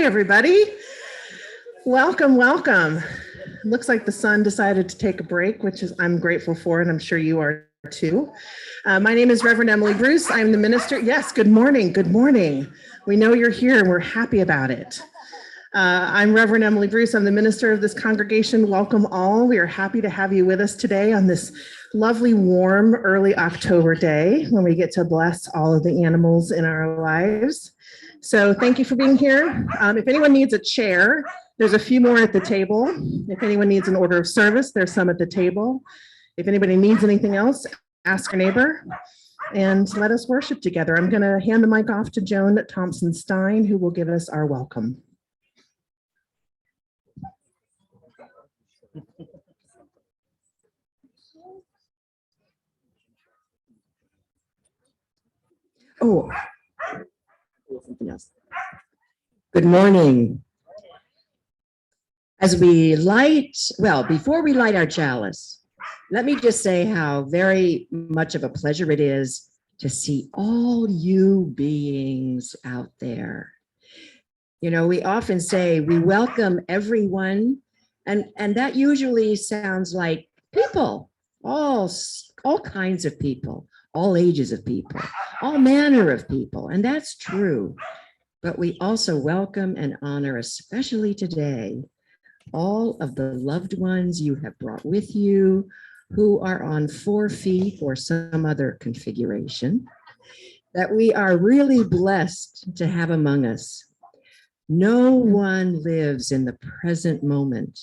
everybody. Welcome, welcome. Looks like the sun decided to take a break, which is I'm grateful for, and I'm sure you are too. My name is Reverend Emily Bruce. I'm the minister. Yes, good morning. Good morning. We know you're here and we're happy about it. I'm Reverend Emily Bruce. I'm the minister of this congregation. Welcome all. We are happy to have you with us today on this lovely, warm, early October day when we get to bless all of the animals in our lives. So thank you for being here. If anyone needs a chair, there's a few more at the table. If anyone needs an order of service, there's some at the table. If anybody needs anything else, ask your neighbor and let us worship together. I'm going to hand the mic off to Joan Thompson-Stein, who will give us our welcome. Oh, something else. Good morning. As we light, well, before we light our chalice, let me just say how very much of a pleasure it is to see all you beings out there. You know, we often say we welcome everyone, and that usually sounds like people, all kinds of people, all ages of people, all manner of people, and that's true. But we also welcome and honor, especially today, all of the loved ones you have brought with you who are on 4 feet or some other configuration that we are really blessed to have among us. No one lives in the present moment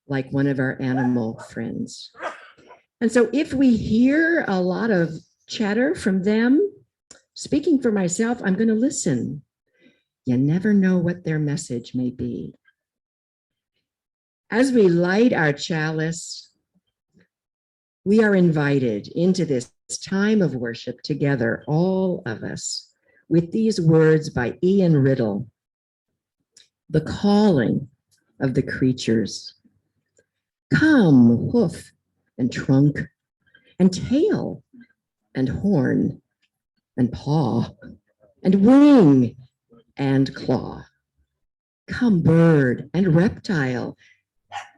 like one of our animal friends. And so if we hear a lot of chatter from them, speaking for myself, I'm going to listen. You never know what their message may be. As we light our chalice, we are invited into this time of worship together, all of us, with these words by Ian Riddle, the calling of the creatures. Come, hoof and trunk and tail and horn and paw and wing and claw. Come, bird and reptile,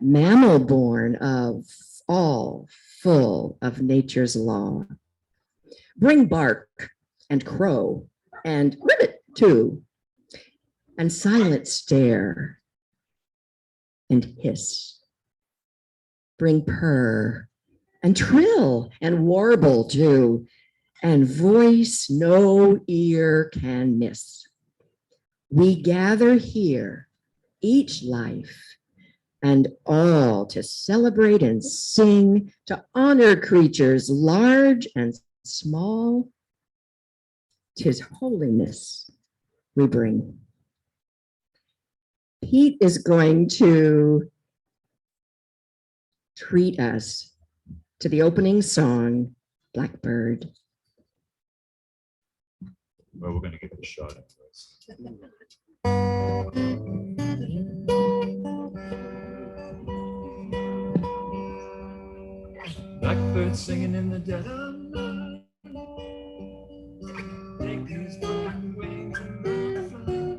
mammal born of all full of nature's law. Bring bark and crow and ribbit too, and silent stare and hiss. Bring purr and trill and warble too, and voice no ear can miss. We gather here, each life, and all to celebrate and sing, to honor creatures large and small. 'Tis holiness we bring. Pete is going to treat us to the opening song, Blackbird. Well, we're going to give it a shot anyways. Blackbird singing in the dead of night. Take these broken wings and fly.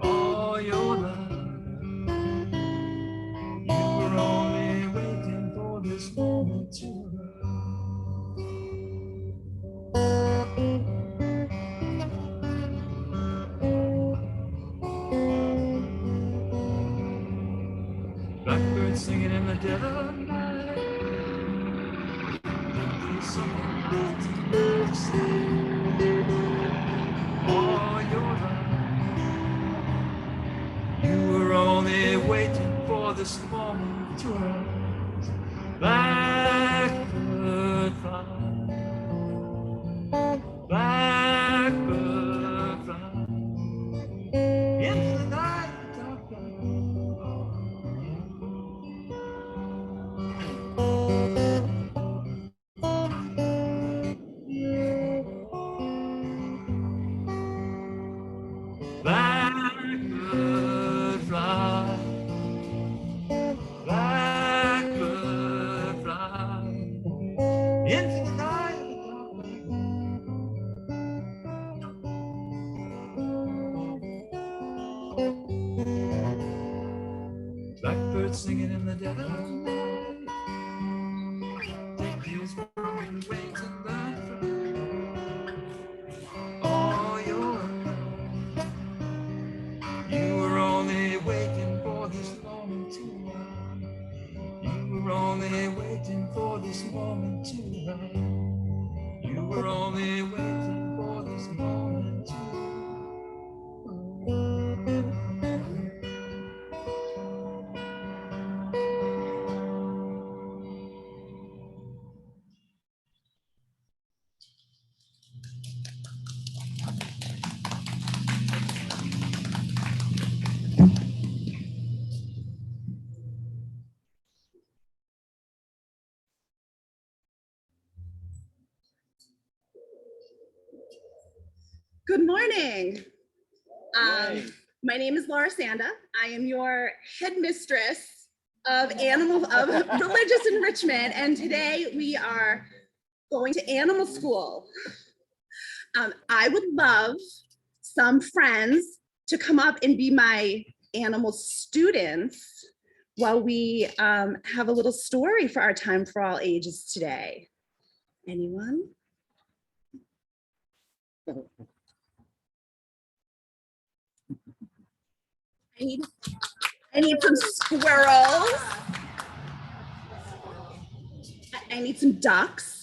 All your life, you were only waiting for this moment to Blackbird singing in the dead of night. All your life, you were only waiting for this moment to rise. Blackbird fly, blackbird fly, into the night, dark night. Blackbird fly, blackbird fly, into the night. birds singing in the dead of night. Take these broken wings and learn from all your life. You were only waiting for this moment to run. You were only waiting for this moment to run. You were only waiting for this moment to Good morning. My name is Laura Sanda. I am your headmistress of religious enrichment, and today we are going to animal school. I would love some friends to come up and be my animal students while we have a little story for our Time for All Ages today. Anyone? I need some squirrels. I need some ducks.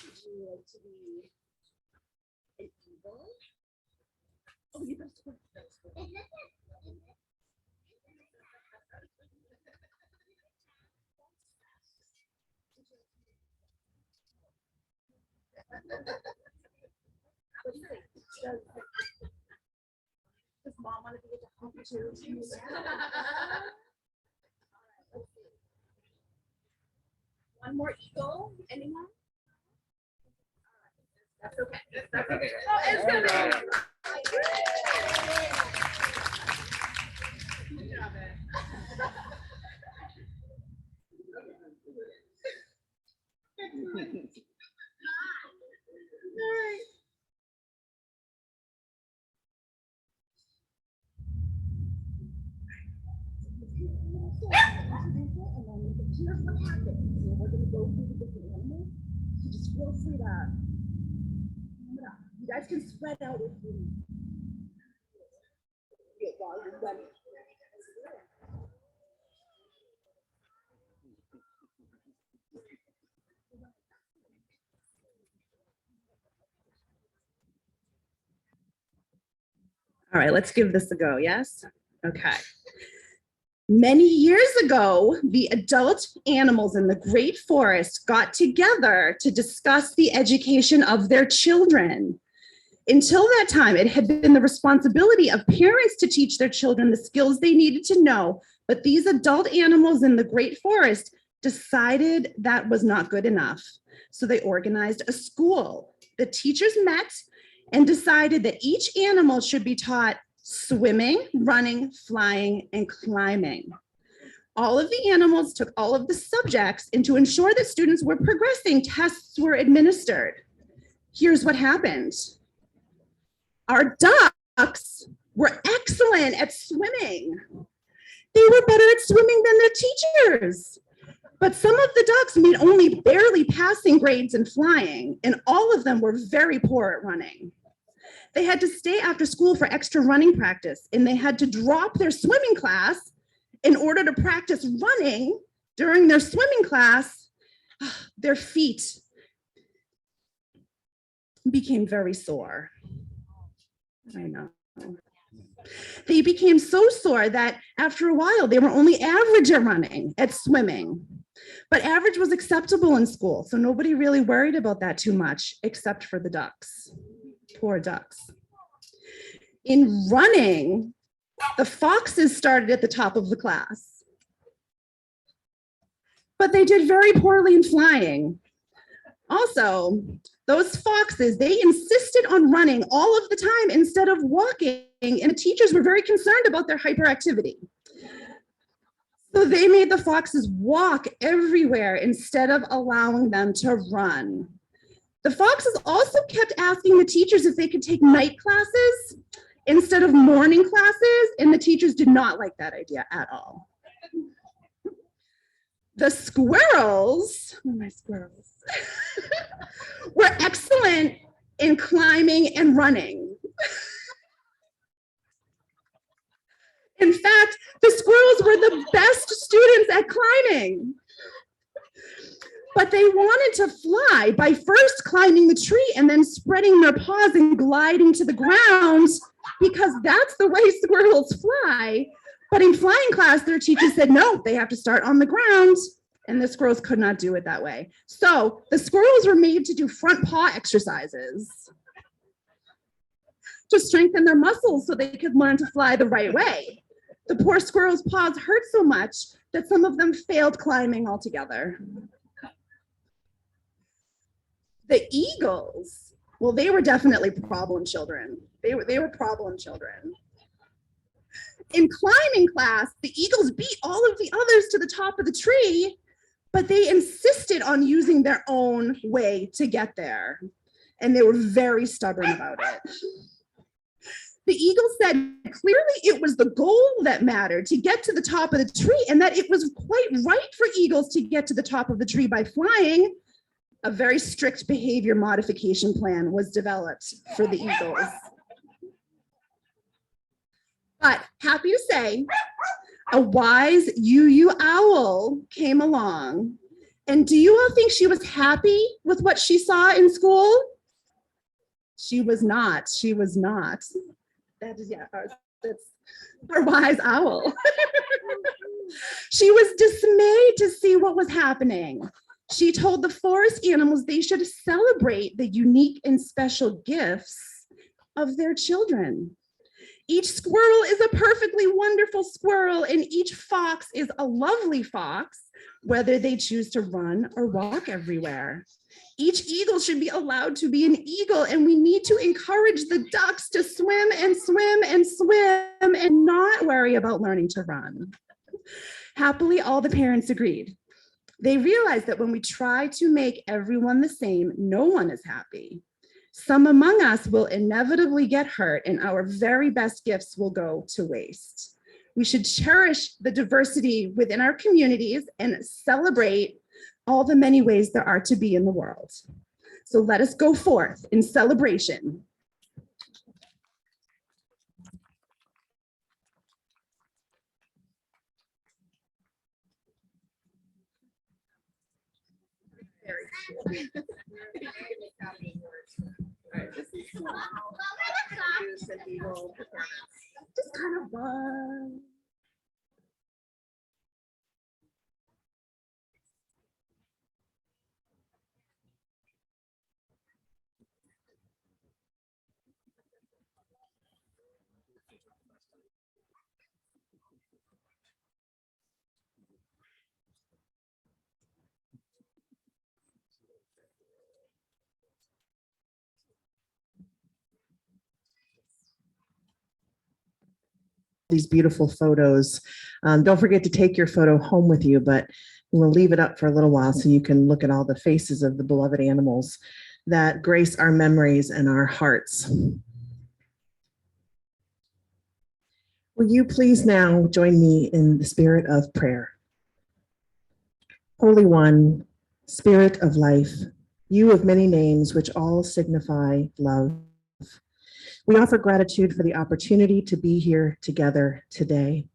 Would you like to be an eagle? Oh, you got to. Does mom want to be a duck too? One more eagle, anyone? That's okay. That's okay. Oh, it's good. Good job, All right. Here's what happens. We're going to go through the different animals. So just feel free to, you guys can spread out if you while you're ready. All right, let's give this a go, yes? Okay. Many years ago, the adult animals in the great forest got together to discuss the education of their children. Until that time, it had been the responsibility of parents to teach their children the skills they needed to know, but these adult animals in the great forest decided that was not good enough. So they organized a school. The teachers met and decided that each animal should be taught swimming, running, flying, and climbing. All of the animals took all of the subjects, and to ensure that students were progressing, tests were administered. Here's what happened. Our ducks were excellent at swimming. They were better at swimming than their teachers. But some of the ducks made only barely passing grades in flying, and all of them were very poor at running. They had to stay after school for extra running practice, and they had to drop their swimming class in order to practice running during their swimming class. Their feet became very sore. I know. They became so sore that after a while, they were only average at running, at swimming. But average was acceptable in school, so nobody really worried about that too much, except for the ducks. Poor ducks. In running, the foxes started at the top of the class. but they did very poorly in flying. Also, those foxes, they insisted on running all of the time instead of walking, and the teachers were very concerned about their hyperactivity. So they made the foxes walk everywhere instead of allowing them to run. The foxes also kept asking the teachers if they could take night classes instead of morning classes, and the teachers did not like that idea at all. The squirrels, oh my squirrels, were excellent in climbing and running. In fact, the squirrels were the best students at climbing. But they wanted to fly by first climbing the tree and then spreading their paws and gliding to the ground, because that's the way squirrels fly. But in flying class, their teacher said, no, they have to start on the ground. And the squirrels could not do it that way. So the squirrels were made to do front paw exercises to strengthen their muscles so they could learn to fly the right way. The poor squirrels' paws hurt so much that some of them failed climbing altogether. The eagles, well, they were definitely problem children. They were problem children. In climbing class, the eagles beat all of the others to the top of the tree, but they insisted on using their own way to get there. And they were very stubborn about it. The eagle said clearly it was the goal that mattered, to get to the top of the tree, and that it was quite right for eagles to get to the top of the tree by flying. A very strict behavior modification plan was developed for the eagles. But happy to say, a wise UU owl came along. And do you all think she was happy with what she saw in school? She was not. She was not. That is, yeah, that's our wise owl. She was dismayed to see what was happening. She told the forest animals they should celebrate the unique and special gifts of their children. Each squirrel is a perfectly wonderful squirrel, and each fox is a lovely fox, whether they choose to run or walk everywhere. Each eagle should be allowed to be an eagle, and we need to encourage the ducks to swim and swim and swim and not worry about learning to run. Happily, all the parents agreed. They realized that when we try to make everyone the same, no one is happy. Some among us will inevitably get hurt, and our very best gifts will go to waste. We should cherish the diversity within our communities and celebrate all the many ways there are to be in the world. So let us go forth in celebration. Just kind of fun. These beautiful photos. Don't forget to take your photo home with you, but we'll leave it up for a little while so you can look at all the faces of the beloved animals that grace our memories and our hearts. Will you please now join me in the spirit of prayer? Holy One, Spirit of life, you of many names which all signify love, we offer gratitude for the opportunity to be here together today,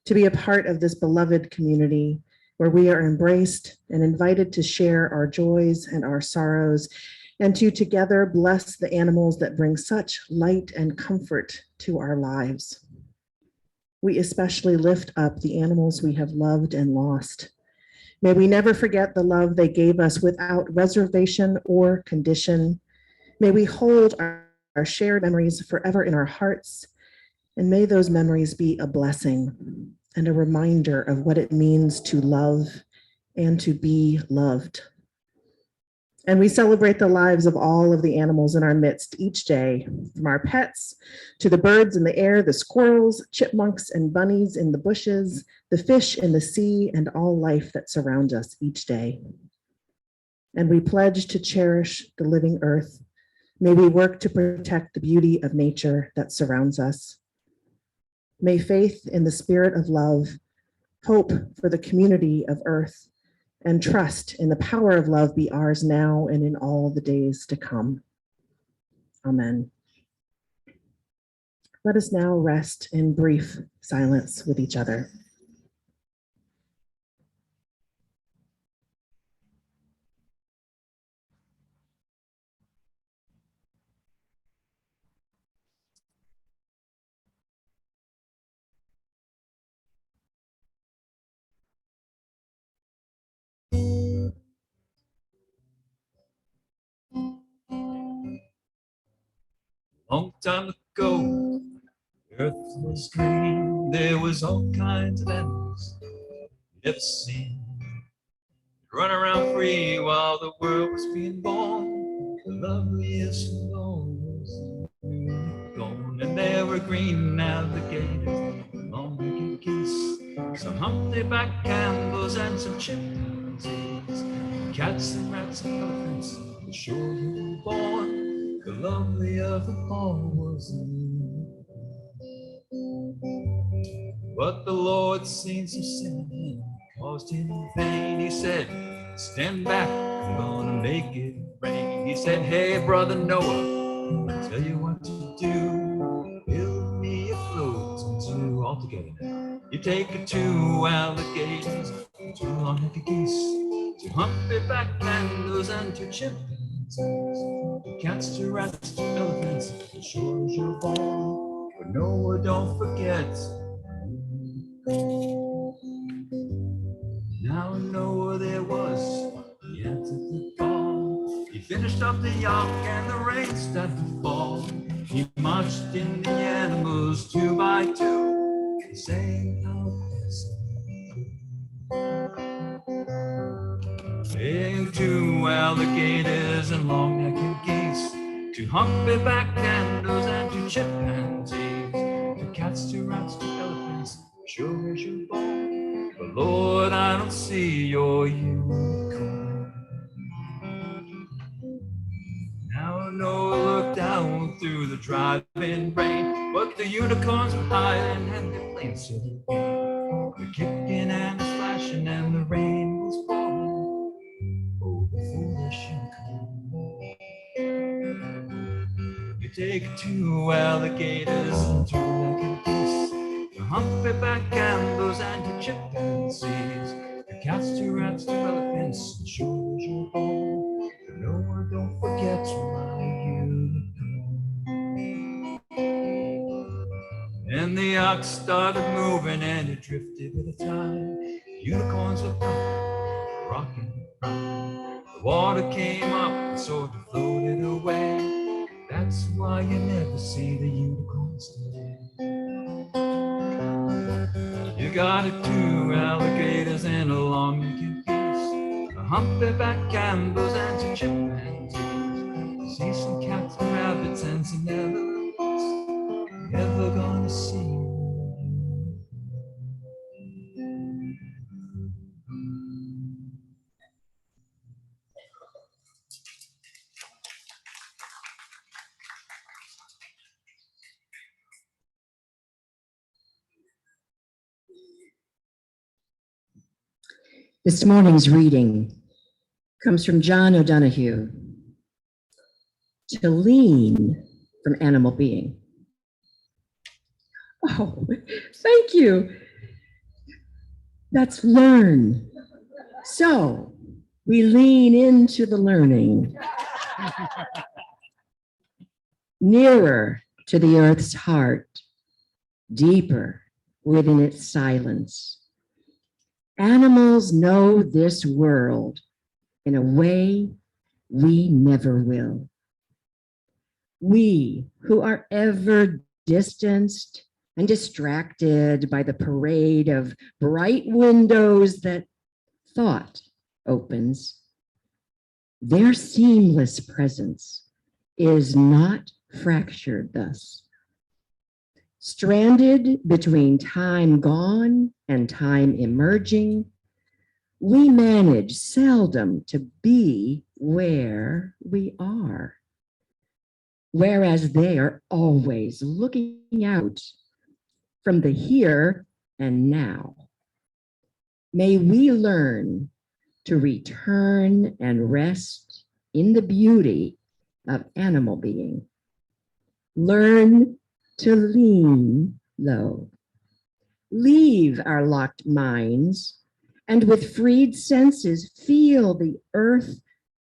to be a part of this beloved community where we are embraced and invited to share our joys and our sorrows, and to together bless the animals that bring such light and comfort to our lives. We especially lift up the animals we have loved and lost. May we never forget the love they gave us without reservation or condition. May we hold our shared memories forever in our hearts, and may those memories be a blessing and a reminder of what it means to love and to be loved. And we celebrate the lives of all of the animals in our midst each day, from our pets to the birds in the air, the squirrels, chipmunks, and bunnies in the bushes, the fish in the sea, and all life that surrounds us each day. And we pledge to cherish the living earth. May we work to protect the beauty of nature that surrounds us. May faith in the spirit of love, hope for the community of earth, and trust in the power of love be ours now and in all the days to come. Amen. Let us now rest in brief silence with each other. Long time ago, Earth was green. There was all kinds of animals you've never seen. Run around free while the world was being born. The loveliest of all was gone. And there were green alligators, long-legged geese, some humpty-back camels and some chimpanzees, cats and rats and elephants. The shore you were born. The lovely of them all was you. But the Lord seen some sin in him, caused him in vain. He said, stand back, I'm gonna make it rain. He said, hey, brother Noah, I'll tell you what to do. Build me a float and two all together now. You take two alligators, two long-necked geese, two humpback pandas and two chimpanzees, cats, two rats, two elephants, as sure as you're born. But Noah, don't forget. Now Noah there was, he answered the call. He finished up the ark and the rain started to fall. He marched in the animals two by two, saying how saying two alligators and long-necked geese, two humpback pandas and two chimpanzees, two cats, two rats, two elephants, sure as you're born. But Lord, I don't see your unicorn. Now Noah looked down through the driving rain, but the unicorns were hiding and their planes to the rain. They're kicking and they're splashing and the rain was falling. Oh, the foolish unicorn. You take two alligators and two legged geese, the humpback camels and two chimpanzees, the cats, two rats, two elephants, and sure as you're born. No one don't forget my unicorn. And the ox started moving and it drifted with the tide. Unicorns were rocking, rocking. The water came up and sort of floated away. That's why you never see the unicorns today. You got two alligators and a long-necked geese, a humpback camels and two chimpanzees. You see some cats and rabbits and some elephants. Never gonna see. This morning's reading comes from John O'Donohue. To lean from Animal Being. Oh, thank you. That's learn. So we lean into the learning. Nearer to the earth's heart, deeper within its silence. Animals know this world in a way we never will. We who are ever distanced and distracted by the parade of bright windows that thought opens, their seamless presence is not fractured thus. Stranded between time gone and time emerging, we manage seldom to be where we are, whereas they are always looking out from the here and now. May we learn to return and rest in the beauty of animal being. Learn to lean low, leave our locked minds, and with freed senses feel the earth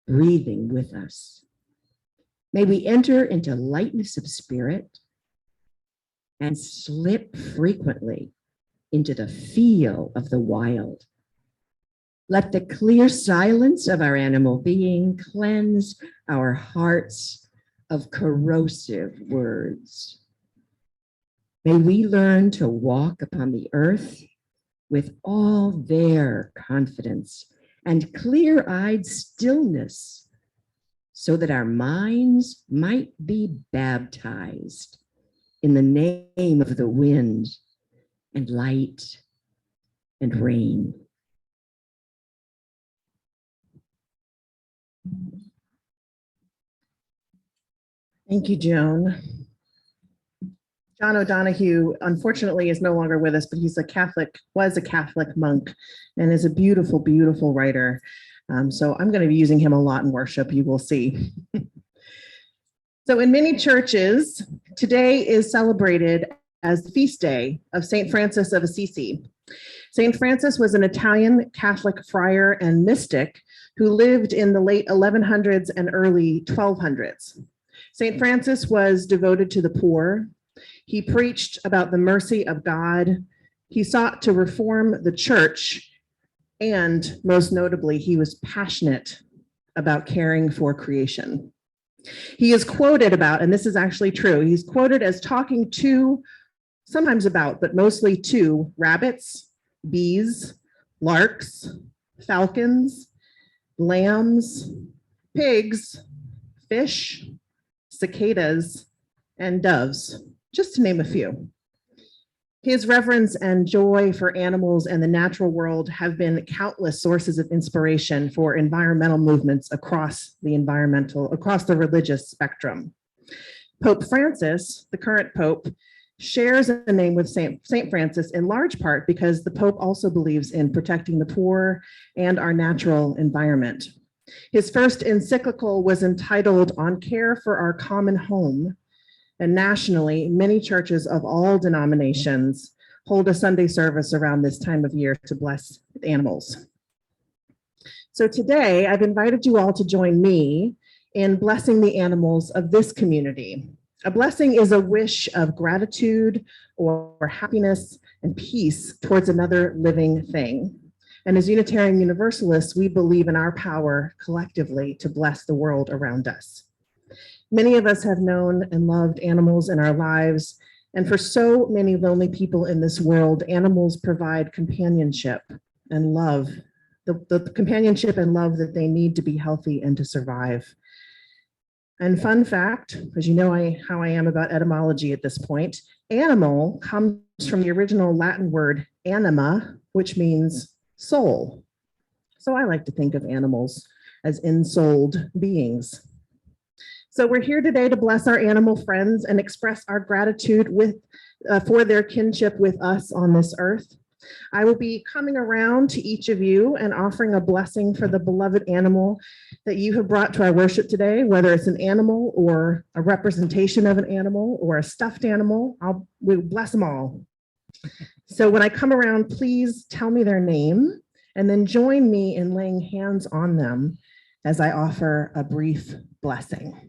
breathing with us. May we enter into lightness of spirit and slip frequently into the feel of the wild. Let the clear silence of our animal being cleanse our hearts of corrosive words. May we learn to walk upon the earth with all their confidence and clear-eyed stillness, so that our minds might be baptized in the name of the wind and light and rain. Thank you, Joan. John O'Donohue, unfortunately, is no longer with us, but was a Catholic monk, and is a beautiful, beautiful writer. So I'm going to be using him a lot in worship, you will see. So in many churches, today is celebrated as the feast day of St. Francis of Assisi. St. Francis was an Italian Catholic friar and mystic who lived in the late 1100s and early 1200s. St. Francis was devoted to the poor. He preached about the mercy of God. He sought to reform the church, and most notably, he was passionate about caring for creation. He is quoted about, and this is actually true, he's quoted as talking to, sometimes about, but mostly to rabbits, bees, larks, falcons, lambs, pigs, fish, cicadas, and doves, just to name a few. His reverence and joy for animals and the natural world have been countless sources of inspiration for environmental movements across the religious spectrum. Pope Francis, the current Pope, shares a name with Saint Francis in large part because the Pope also believes in protecting the poor and our natural environment. His first encyclical was entitled On Care for Our Common Home, and nationally, many churches of all denominations hold a Sunday service around this time of year to bless animals. So today, I've invited you all to join me in blessing the animals of this community. A blessing is a wish of gratitude or happiness and peace towards another living thing. And as Unitarian Universalists, we believe in our power collectively to bless the world around us. Many of us have known and loved animals in our lives, and for so many lonely people in this world, animals provide companionship and love, the companionship and love that they need to be healthy and to survive. And fun fact, because you know how I am about etymology at this point, animal comes from the original Latin word anima, which means soul. So I like to think of animals as ensouled beings. So we're here today to bless our animal friends and express our gratitude for their kinship with us on this earth. I will be coming around to each of you and offering a blessing for the beloved animal that you have brought to our worship today, whether it's an animal or a representation of an animal or a stuffed animal. We'll bless them all. So when I come around, please tell me their name and then join me in laying hands on them as I offer a brief blessing.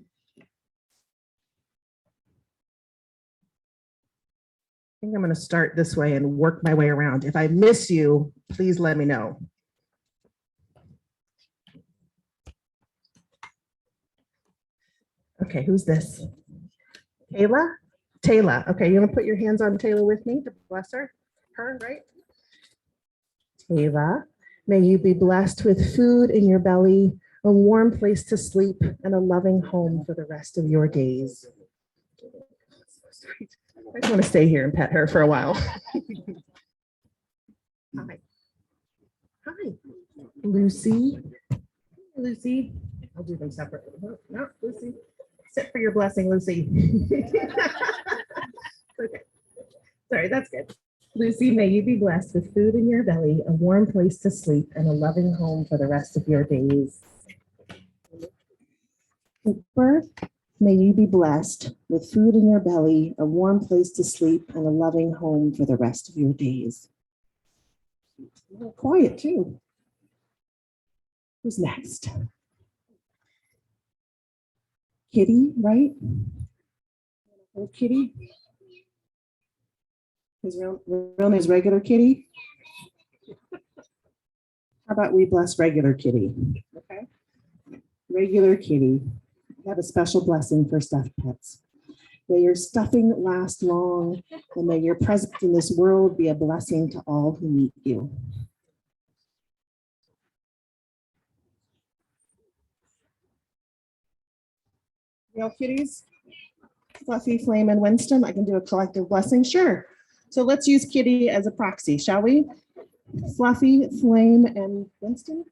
I think I'm going to start this way and work my way around. If I miss you, please let me know. Okay, who's this? Taylor? Taylor. Okay, you want to put your hands on Taylor with me to bless her? Her, right? Taylor. May you be blessed with food in your belly, a warm place to sleep, and a loving home for the rest of your days. I just want to stay here and pet her for a while. Hi. Hi. Lucy. Lucy. I'll do them separately. No, Lucy. Sit for your blessing, Lucy. Okay. Sorry, that's good. Lucy, may you be blessed with food in your belly, a warm place to sleep, and a loving home for the rest of your days. Cooper, may you be blessed with food in your belly, a warm place to sleep, and a loving home for the rest of your days. A little quiet too. Who's next? Kitty, right? Oh, Kitty. His real name is Regular Kitty. How about we bless Regular Kitty? Okay. Regular Kitty, have a special blessing for stuffed pets. May your stuffing last long, and may your presence in this world be a blessing to all who meet you. Real kitties? Fluffy, Flame, and Winston. I can do a collective blessing. Sure. So let's use Kitty as a proxy, shall we? Fluffy, Flame, and Winston.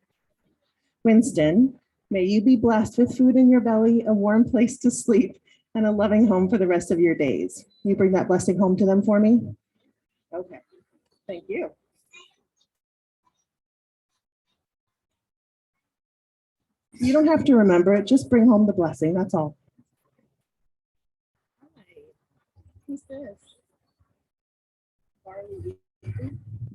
Winston, may you be blessed with food in your belly, a warm place to sleep, and a loving home for the rest of your days. Can you bring that blessing home to them for me? Okay. Thank you. You don't have to remember it. Just bring home the blessing. That's all. Hi. Who's this?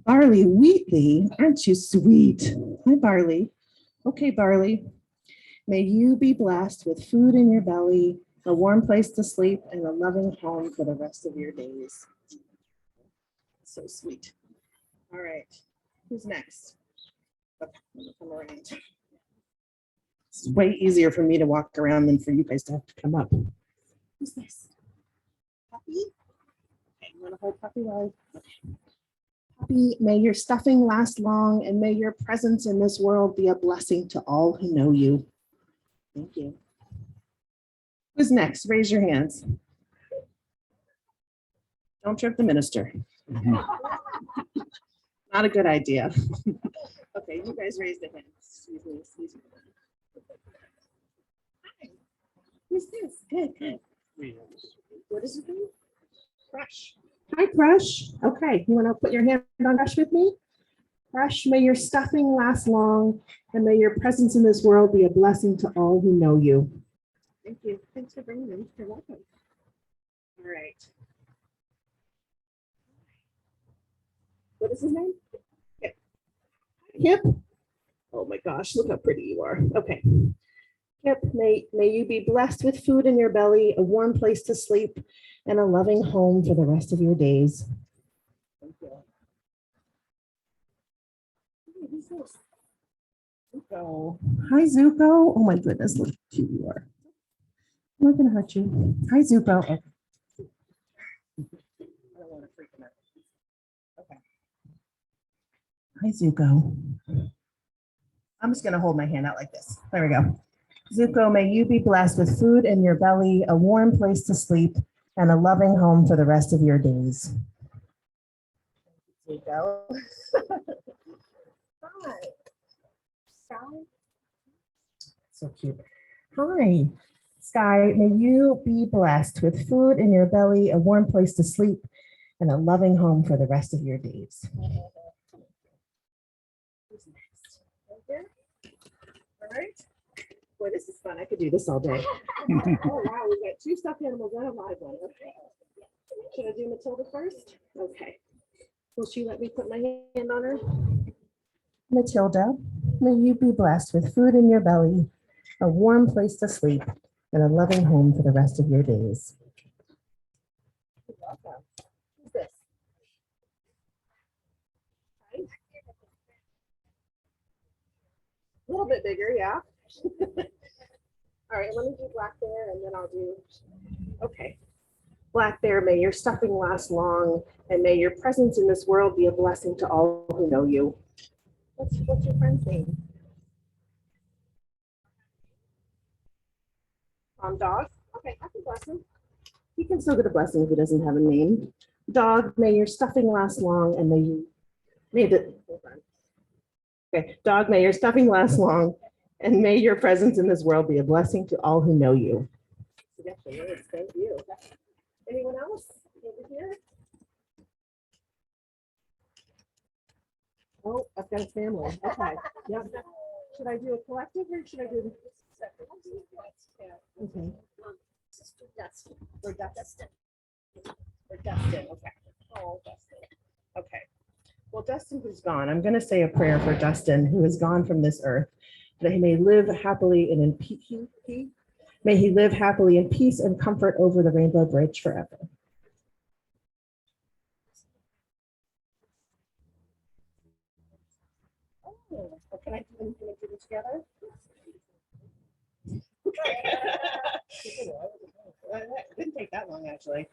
Barley Wheatley, aren't you sweet? Hi, Barley. Okay, Barley. May you be blessed with food in your belly, a warm place to sleep, and a loving home for the rest of your days. So sweet. All right. Who's next? Okay, I'm gonna come around. It's way easier for me to walk around than for you guys to have to come up. Who's this? Puppy? Okay, you want to hold Puppy while Puppy, may your stuffing last long, and may your presence in this world be a blessing to all who know you. Thank you. Who's next? Raise your hands. Don't trip the minister. Not a good idea. Okay, you guys raise the hands. Excuse me, excuse me. Hi. Who's this? Good, good. What is it? Crush. Hi, Crush. Okay, you want to put your hand on Crush with me? Crush, may your stuffing last long, and may your presence in this world be a blessing to all who know you. Thank you. Thanks for bringing them. You're welcome. All right. What is his name? Kip. Kip. Oh my gosh, look how pretty you are. Okay. Kip, may you be blessed with food in your belly, a warm place to sleep, and a loving home for the rest of your days. Thank you. Zuko. Hi, Zuko. Oh my goodness, look how cute you are. I'm not gonna hurt you. Hi, Zuko. Okay. I don't want to freak him out. Okay. Hi, Zuko. I'm just gonna hold my hand out like this. There we go. Zuko, may you be blessed with food in your belly, a warm place to sleep, and a loving home for the rest of your days. Zuko. Hi. Sky. So cute. Hi. Sky, may you be blessed with food in your belly, a warm place to sleep, and a loving home for the rest of your days. Who's next? Right there? All right. Boy, this is fun. I could do this all day. Oh, wow. We've got two stuffed animals and a live one. Okay. Should I do Matilda first? Okay. Will she let me put my hand on her? Matilda, may you be blessed with food in your belly, a warm place to sleep, and a loving home for the rest of your days. You're welcome. Who's this? Right. A little bit bigger, yeah. All right, let me do Black Bear and then I'll do, okay. Black Bear, may your stuffing last long, and may your presence in this world be a blessing to all who know you. What's your friend's name? Dog? Okay, I can bless him. He can still get a blessing if he doesn't have a name. Dog, may your stuffing last long and hold on. Okay, dog, may your stuffing last long and may your presence in this world be a blessing to all who know you. Thank you. Anyone else over here? Oh, I've got a family. Okay. Yep. Should I do a collective or should I do? Okay. Or Dustin. Okay. Oh, Dustin. Okay. Well, Dustin who's gone, I'm going to say a prayer for Dustin who is gone from this earth, that he may live happily and in peace. May he live happily in peace and comfort over the Rainbow Bridge forever. Oh, can I do them together? It didn't take that long, actually.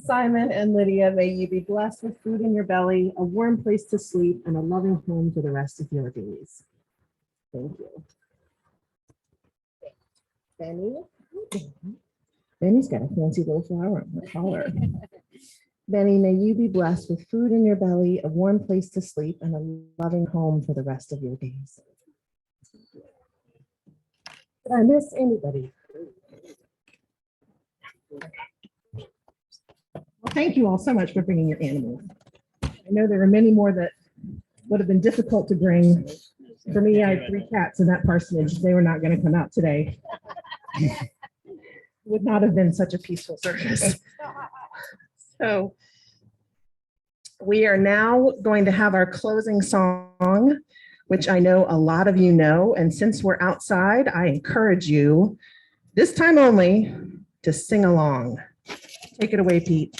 Simon and Lydia, may you be blessed with food in your belly, a warm place to sleep, and a loving home for the rest of your days. Thank you. Benny. Benny's got a fancy little flower on her collar. Benny, may you be blessed with food in your belly, a warm place to sleep, and a loving home for the rest of your days. Did I miss anybody? Well, thank you all so much for bringing your animals. I know there were many more that would have been difficult to bring. For me, I had 3 cats in that parsonage. They were not going to come out today. Would not have been such a peaceful service. So we are now going to have our closing song, which I know a lot of you know. And since we're outside, I encourage you, this time only, to sing along. Take it away, Pete.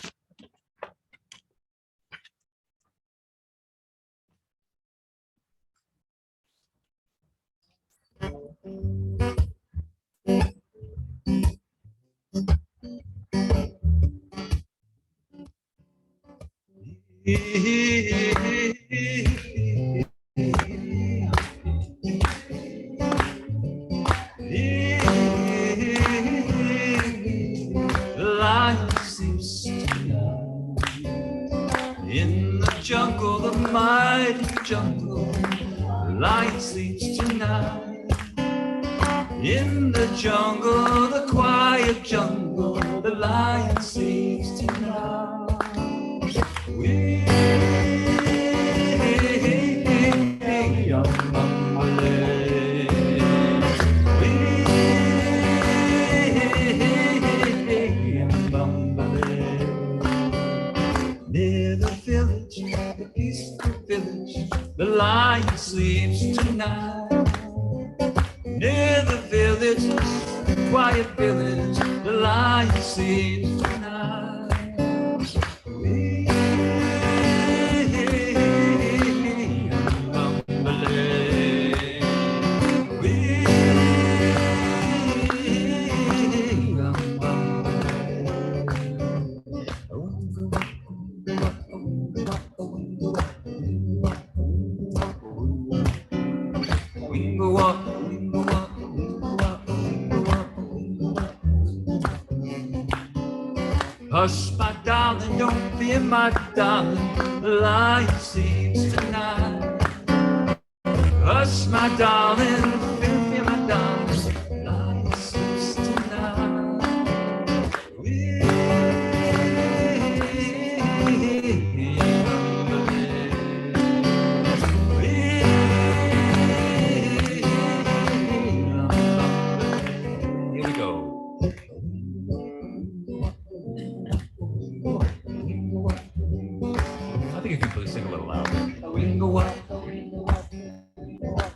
In the jungle, the mighty jungle, the lion sleeps tonight. In the jungle, the quiet jungle, the lion sleeps tonight. We near the village, the peaceful village, the lion sleeps tonight. Near the village, the quiet village, the lion sleeps tonight. Hush, my darling, don't fear, my darling, the lion sleeps tonight. Hush, my darling, don't fear, my darling, the lion sleeps tonight. Here we go. I think you can please sing a little louder.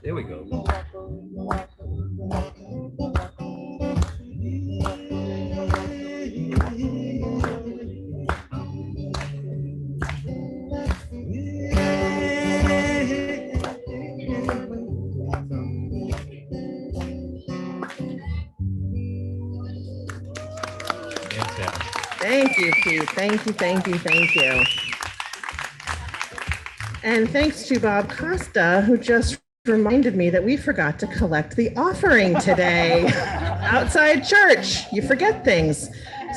There we go. Thank you, Pete. Thank you, thank you, thank you. And thanks to Bob Costa, who just reminded me that we forgot to collect the offering today outside church. You forget things.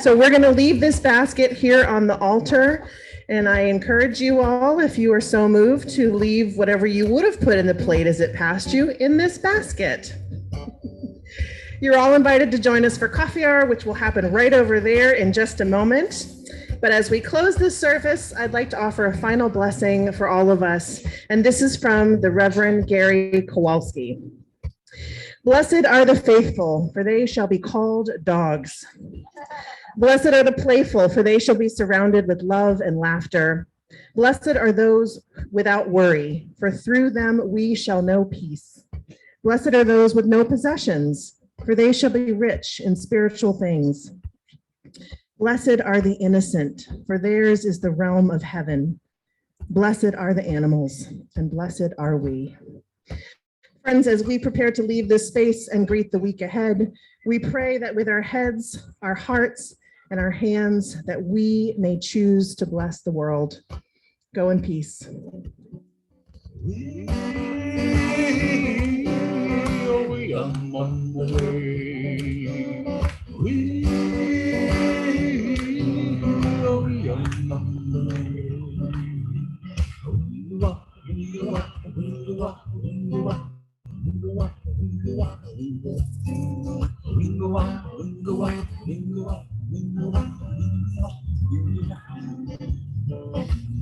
So we're going to leave this basket here on the altar. And I encourage you all, if you are so moved, to leave whatever you would have put in the plate as it passed you in this basket. You're all invited to join us for coffee hour, which will happen right over there in just a moment. But as we close this service, I'd like to offer a final blessing for all of us. And this is from the Reverend Gary Kowalski. Blessed are the faithful, for they shall be called dogs. Blessed are the playful, for they shall be surrounded with love and laughter. Blessed are those without worry, for through them we shall know peace. Blessed are those with no possessions, for they shall be rich in spiritual things. Blessed are the innocent, for theirs is the realm of heaven. Blessed are the animals, and blessed are we. Friends, as we prepare to leave this space and greet the week ahead, we pray that with our heads, our hearts, and our hands, that we may choose to bless the world. Go in peace.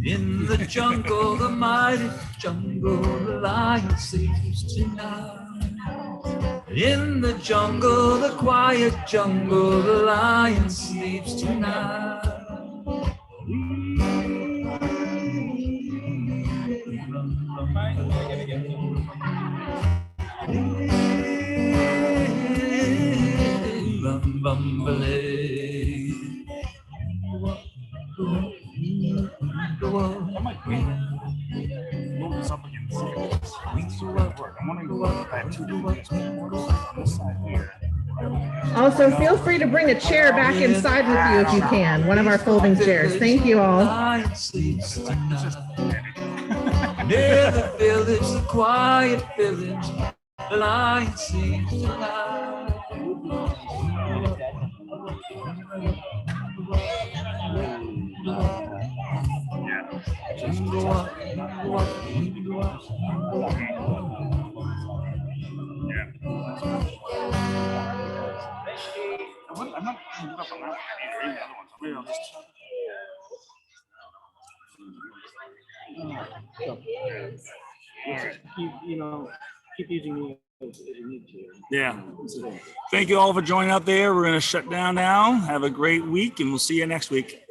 In the jungle, the mighty jungle, the lion sleeps tonight. In the jungle, the quiet jungle, the lion sleeps tonight. Also, feel free to bring a chair back inside with you if you can, one of our folding chairs. Thank you all. Near the village, the quiet village, the lion sleeps tonight. I'm not giving up on that one either. Any other ones? Maybe I'll just. Keep using me as you need to. Yeah. Thank you all for joining out there. We're going to shut down now. Have a great week, and we'll see you next week.